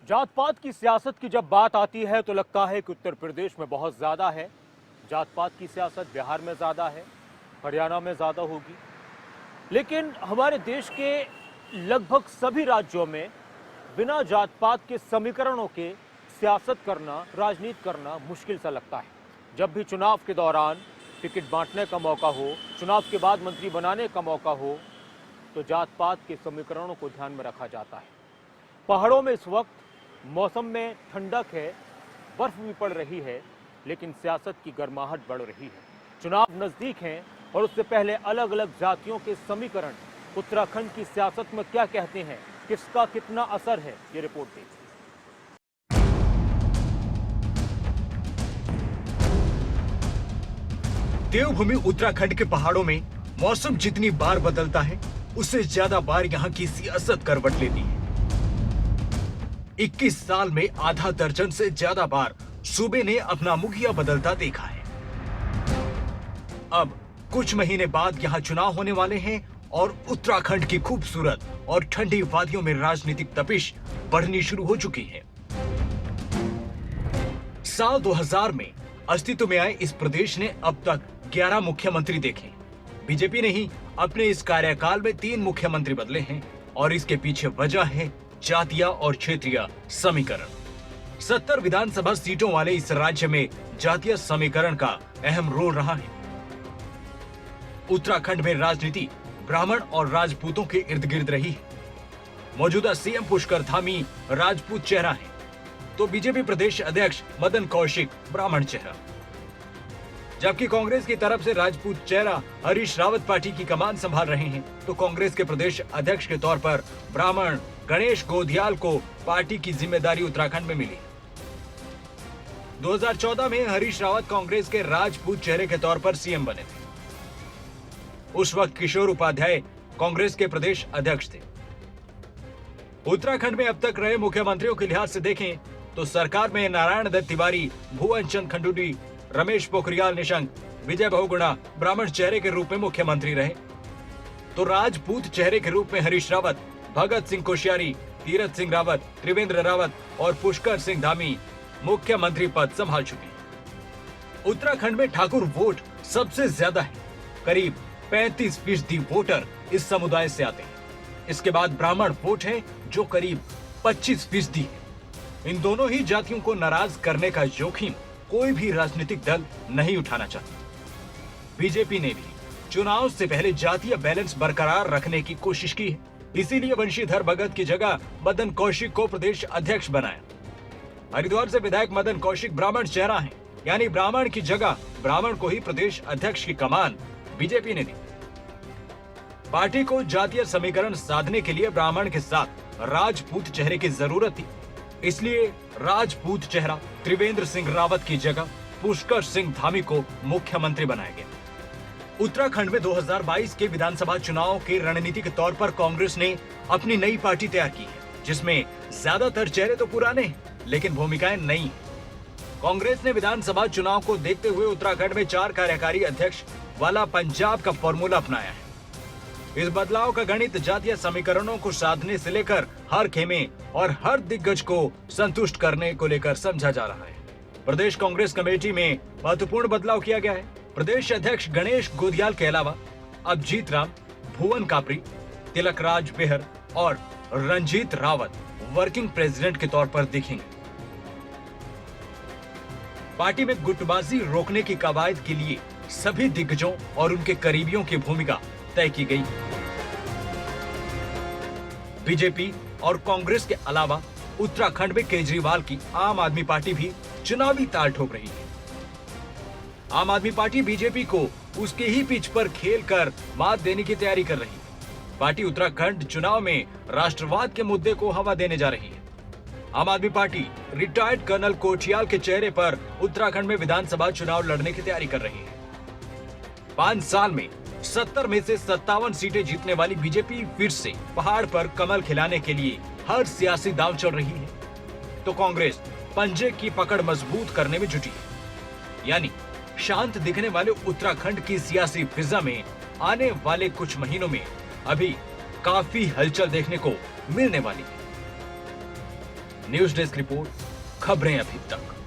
जात पात की सियासत की जब बात आती है तो लगता है कि उत्तर प्रदेश में बहुत ज़्यादा है। जात पात की सियासत बिहार में ज़्यादा है, हरियाणा में ज़्यादा होगी। लेकिन हमारे देश के लगभग सभी राज्यों में बिना जात पात के समीकरणों के सियासत करना, राजनीति करना मुश्किल सा लगता है। जब भी चुनाव के दौरान टिकट बांटने का मौका हो, चुनाव के बाद मंत्री बनाने का मौका हो, तो जात पात के समीकरणों को ध्यान में रखा जाता है। पहाड़ों में इस वक्त मौसम में ठंडक है, बर्फ भी पड़ रही है, लेकिन सियासत की गर्माहट बढ़ रही है। चुनाव नजदीक हैं और उससे पहले अलग अलग जातियों के समीकरण उत्तराखंड की सियासत में क्या कहते हैं, किसका कितना असर है, ये रिपोर्ट देखिए। देवभूमि उत्तराखंड के पहाड़ों में मौसम जितनी बार बदलता है, उससे ज्यादा बार यहाँ की सियासत करवट लेती है। 21 साल में आधा दर्जन से ज्यादा बार सूबे ने अपना मुखिया बदलता देखा है। अब कुछ महीने बाद यहाँ चुनाव होने वाले हैं और उत्तराखंड की खूबसूरत और ठंडी वादियों में राजनीतिक तपिश बढ़नी शुरू हो चुकी है। साल 2000 में अस्तित्व में आए इस प्रदेश ने अब तक 11 मुख्यमंत्री देखे। बीजेपी ने ही अपने इस कार्यकाल में 3 मुख्यमंत्री बदले हैं और इसके पीछे वजह है जातीय और क्षेत्रीय समीकरण। 70 विधानसभा सीटों वाले इस राज्य में जातीय समीकरण का अहम रोल रहा है। उत्तराखंड में राजनीति ब्राह्मण और राजपूतों के इर्द गिर्द रही है। मौजूदा सीएम पुष्कर धामी राजपूत चेहरा है, तो बीजेपी प्रदेश अध्यक्ष मदन कौशिक ब्राह्मण चेहरा, जबकि कांग्रेस की तरफ से राजपूत चेहरा हरीश रावत पार्टी की कमान संभाल रहे हैं, तो कांग्रेस के प्रदेश अध्यक्ष के तौर पर ब्राह्मण गणेश गोधियाल को पार्टी की जिम्मेदारी उत्तराखंड में मिली। 2014 में हरीश रावत कांग्रेस के राजपूत चेहरे के तौर पर सीएम बने थे। उस वक्त किशोर उपाध्याय कांग्रेस के प्रदेश अध्यक्ष थे। उत्तराखंड में अब तक रहे मुख्यमंत्रियों के लिहाज से देखें तो सरकार में नारायण दत्त तिवारी, भुवन चंद खंडूरी, रमेश पोखरियाल निशंक, विजय बहुगुणा ब्राह्मण चेहरे के रूप में मुख्यमंत्री रहे, तो राजपूत चेहरे के रूप में हरीश रावत, भगत सिंह कोश्यारी, तीरथ सिंह रावत, त्रिवेंद्र रावत और पुष्कर सिंह धामी मुख्यमंत्री पद संभाल चुके। उत्तराखंड में ठाकुर वोट सबसे ज्यादा है, करीब 35% वोटर इस समुदाय से आते हैं। इसके बाद ब्राह्मण वोट है जो करीब 25% है। इन दोनों ही जातियों को नाराज करने का जोखिम कोई भी राजनीतिक दल नहीं उठाना चाहता। बीजेपी ने भी चुनाव से पहले जातीय बैलेंस बरकरार रखने की कोशिश की है, इसीलिए वंशीधर भगत की जगह मदन कौशिक को प्रदेश अध्यक्ष बनाया। हरिद्वार से विधायक मदन कौशिक ब्राह्मण चेहरा है, यानी ब्राह्मण की जगह ब्राह्मण को ही प्रदेश अध्यक्ष की कमान बीजेपी ने दी। पार्टी को जातीय समीकरण साधने के लिए ब्राह्मण के साथ राजपूत चेहरे की जरूरत थी, इसलिए राजपूत चेहरा त्रिवेंद्र सिंह रावत की जगह पुष्कर सिंह धामी को मुख्यमंत्री बनाया गया। उत्तराखंड में 2022 के विधानसभा चुनाव के रणनीतिक तौर पर कांग्रेस ने अपनी नई पार्टी तैयार की है, जिसमें ज्यादातर चेहरे तो पुराने हैं, लेकिन भूमिकाएं नई हैं। कांग्रेस ने विधानसभा चुनाव को देखते हुए उत्तराखंड में 4 कार्यकारी अध्यक्ष वाला पंजाब का फॉर्मूला अपनाया है। इस बदलाव का गणित जातीय समीकरणों को साधने से लेकर हर खेमे और हर दिग्गज को संतुष्ट करने को लेकर समझा जा रहा है। प्रदेश कांग्रेस कमेटी में महत्वपूर्ण बदलाव किया गया है। प्रदेश अध्यक्ष गणेश गोधियाल के अलावा अब जीत राम, भुवन कापरी, तिलक राज बेहर और रंजीत रावत वर्किंग प्रेसिडेंट के तौर पर दिखेंगे। पार्टी में गुटबाजी रोकने की कवायद के लिए सभी दिग्गजों और उनके करीबियों की भूमिका तय की गई। बीजेपी और कांग्रेस के अलावा उत्तराखंड में केजरीवाल की आम आदमी पार्टी भी चुनावी ताल ठोक रही है। आम आदमी पार्टी बीजेपी को उसके ही पिच पर खेलकर मात देने की तैयारी कर रही है। पार्टी उत्तराखंड चुनाव में राष्ट्रवाद के मुद्दे को हवा देने जा रही है। आम आदमी पार्टी रिटायर्ड कर्नल कोठियाल के चेहरे पर उत्तराखंड में विधानसभा चुनाव लड़ने की तैयारी कर रही है। 5 साल में 70 में से 57 सीटें जीतने वाली बीजेपी फिर से पहाड़ पर कमल खिलाने के लिए हर सियासी दांव चल रही है, तो कांग्रेस पंजे की पकड़ मजबूत करने में जुटी है। यानी शांत दिखने वाले उत्तराखंड की सियासी फिजा में आने वाले कुछ महीनों में अभी काफी हलचल देखने को मिलने वाली है। न्यूज डेस्क रिपोर्ट, खबरें अभी तक।